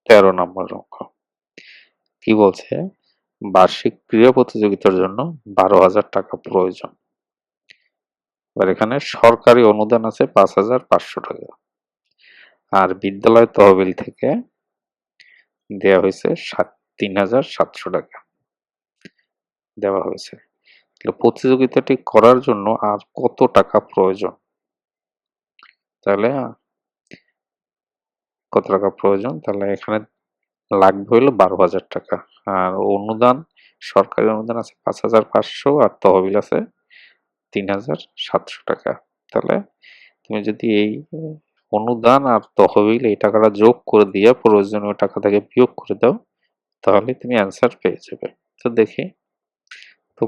13 নম্বর অঙ্ক কি বলছে, বার্ষিক ক্রীড়া প্রতিযোগিতার জন্য 12,000 টাকা প্রয়োজন। এবার এখানে সরকারি অনুদান আছে 5,500 টাকা, আর বিদ্যালয় তহবিল থেকে দেওয়া হয়েছে 3,700 টাকা দেওয়া হয়েছে। প্রতিযোগিতাটি করার জন্য আর কত টাকা প্রয়োজন? তাহলে কত টাকা প্রয়োজন? তাহলে এখানে লাগবে হলো 12,000 টাকা। আর অনুদান, সরকারি অনুদান আছে 5,500 আর তহবিল আছে 3,700 টাকা। তাহলে তুমি যদি এই অনুদান আর তহবিল এই টাকাটা যোগ করে দিয়ে প্রয়োজনীয় টাকা থেকে বিয়োগ করে দাও, তাহলে তুমি অ্যান্সার পেয়ে যাবে। তো দেখি, তো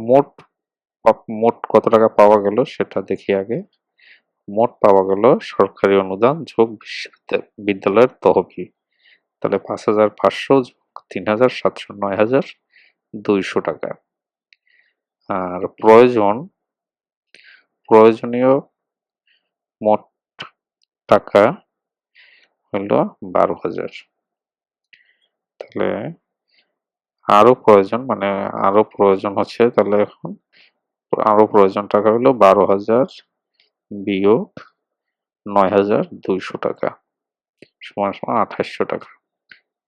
মোট কত টাকা পাওয়া গেল সেটা দেখি আগে। মোট পাওয়া গেল সরকারি অনুদান যোগ বিদ্যালয়ের তহবিল, তাহলে 5,500 যোগ 3,700 9,200 টাকা। আর প্রয়োজনীয় মোট টাকা হলো 12,000। তাহলে আরো প্রয়োজন হচ্ছে, তাহলে এখন আরো প্রয়োজন টাকা হলো 12,000 বিয়োগ 9,200 টাকা সমান সমান 2,800 টাকা।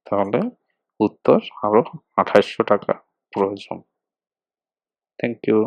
তাহলে উত্তর আরো 2,800 টাকা প্রয়োজন। Thank you.